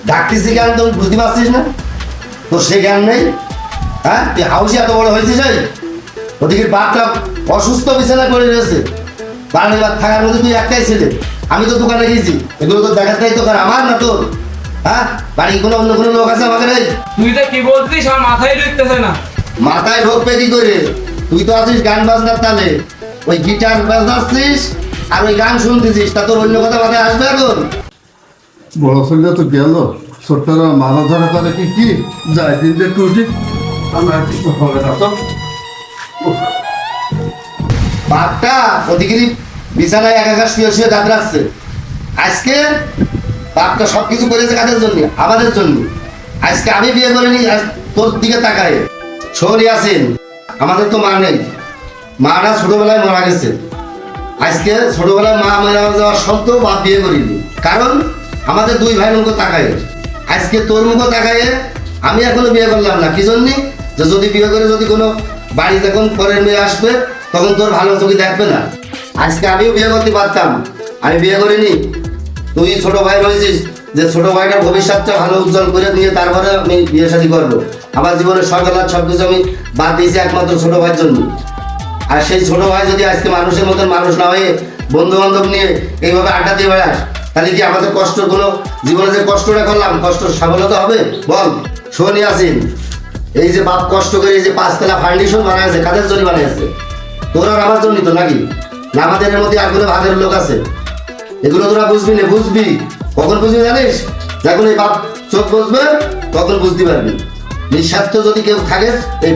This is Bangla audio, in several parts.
ডাকতেছি কেন তুই বুঝতে পারছিস না? তোর সে জ্ঞান নেই। হ্যাঁ, তুই হাউসে এত বড় হয়েছিস। ওদিকে বাপটা অসুস্থ বিছানা করে রয়েছে, বাড়ি বাদ থাকার মধ্যে তুই একটাই ছেলে। আমি তো দোকানে গেছি, এগুলো তো দেখাটাই দোকান আমার না তোর। হ্যাঁ, বাড়ি কোনো অন্য কোনো লোক আছে আমাকে? নেই। তুই তো কি বলছিস আমার মাথায় ঢুকতেছে না। মাথায় ঢোকবে কি করে? তুই তো আছিস গান বাজনার তালে, ওই গিটার বাজাচ্ছিস আর ওই গান শুনতেছিস, তা তোর অন্য কথা মাথায় আসবে এখন? বড় ছেলে তো গেল, ছোটরা মারা ধরা করে কি যায় দিন একটু উঠি। আমরা কিছু হবে না তো। বাপটা ওদিকে বিছানায় একা শুয়ে শুয়ে দাঁত রাখছে। আজকে বাপটা সবকিছু করেছে কাদের জন্য? আমাদের জন্য। আজকে আমি বিয়ে করিনি, তোর দিকে তাকায়। শোন ইয়াসিন, আমাদের তো মা নেই, মারা ছোটবেলায় মারা গেছে। আজকে ছোটবেলায় মা মারা যাওয়ার সত্ত্বেও বাপ বিয়ে করিনি, কারণ আমাদের দুই ভাই মুখ তাকায়। আজকে তোর মুখ তাকায় আমি এখনো বিয়ে করলাম না। কি জন্য? যে যদি বিয়ে করে যদি কোনো বাড়ি যখন পরের মেয়ে আসবে তখন তোর ভালো চোখে দেখবে না। আজকে আমিও বিয়ে করতে পারতাম, আমি বিয়ে করিনি। তুই ছোট ভাই রয়েছিস, যে ছোট ভাইটার ভবিষ্যৎটা ভালো উজ্জ্বল করে নিয়ে তারপরে আমি বিয়ে শাদী করবো। আমার জীবনের সকালার সব কিছু আমি বাদ দিয়েছি একমাত্র ছোট ভাইয়ের জন্য। আর সেই ছোট ভাই যদি আজকে মানুষের মতন মানুষ না হয়ে বন্ধু বান্ধব নিয়ে এইভাবে আড্ডা দিয়ে বেড়াস, তাহলে কি আমাদের কষ্ট কোনো জীবনে যে কষ্টটা করলাম কষ্ট সফলতা হবে? বল। শোন ইয়াসিন, এই যে বাপ কষ্ট করে এই যে 5 তলা ফাউন্ডেশন বানাইছে, কাদের জন্য বানাইছে? তোর আর আমার জন্যই তো, নাকি? না আমাদের মধ্যে আর কোনো ভাগের লোক আছে? এগুলো তোরা বুঝবি না। বুঝবি কখন বুঝবি জানিস? যখন এই বাপ চোখ বুঝবে তখন বুঝতে পারবি। নিঃস্বার্থ যদি কেউ থাকে এই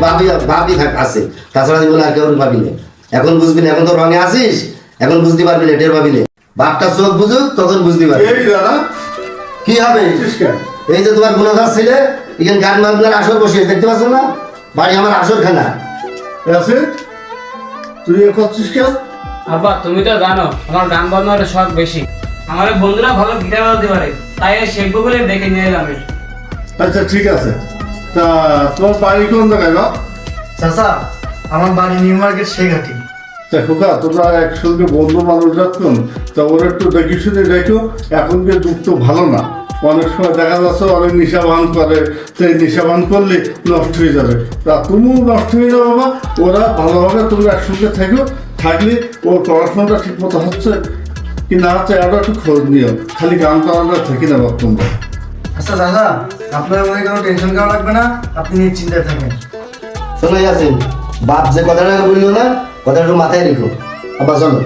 বাপই আছে, তাছাড়া জীবনে আর কেউ পাবি না। এখন বুঝবি না, এখন তো রঙে আসিস, এখন বুঝতে পারবি না, টের পাবি না। বাপটা চোখ বুঝুক তখন বুঝতে পারবি। এই দাদা কি হবে? এই যে তোমার গুণগাছ ছেলে এখানে গান বাজনার আসর বসিয়ে দেখতে পাচ্ছ না? বাড়ি আমার আসর খানা আছে, তুই এ করছিস কেন? আব্বা তুমি তো জানো আমার গান বাজনার শখ বেশি। আমার বন্ধুরা ভালো গিটার বাজাতে পারে, তাই শিখবো বলে ডেকে নিয়ে এলাম। আচ্ছা ঠিক আছে, তা তোমার বাড়ি কোন জায়গায় বা? চাচা, আমার বাড়ি নিউ মার্কেট শেখাটি। তা খোকা, তোমরা একসঙ্গে বন্ধু মানুষ যাচ্ছেন, তা ওরা একটু দেখি শুনে দেখো। এখনকার যুগ তো ভালো না, অনেক সময় দেখা যাচ্ছে অনেক নেশাবান করে, সেই নেশাবান করলে নষ্ট হয়ে যাবে। তা তুমিও নষ্ট হয়ে যাবে বাবা। ওরা ভালোভাবে তোমরা একসঙ্গে থাকো, থাকলে ওর পড়াশোনাটা ঠিক মতো হচ্ছে কি না হচ্ছে আরও একটু খোঁজ নিও। খালি গান টানটা থেকে না বাবা তোমরা। আচ্ছা দাদা, আপনার মনে কোনো টেনশন করা লাগবে না, আপনি নিশ্চিন্তায় থাকেন। শোনো ইয়াসিন, বাপ যে কথাটা বললো না, কথাটা একটু মাথায় রেখো। আবার চলো।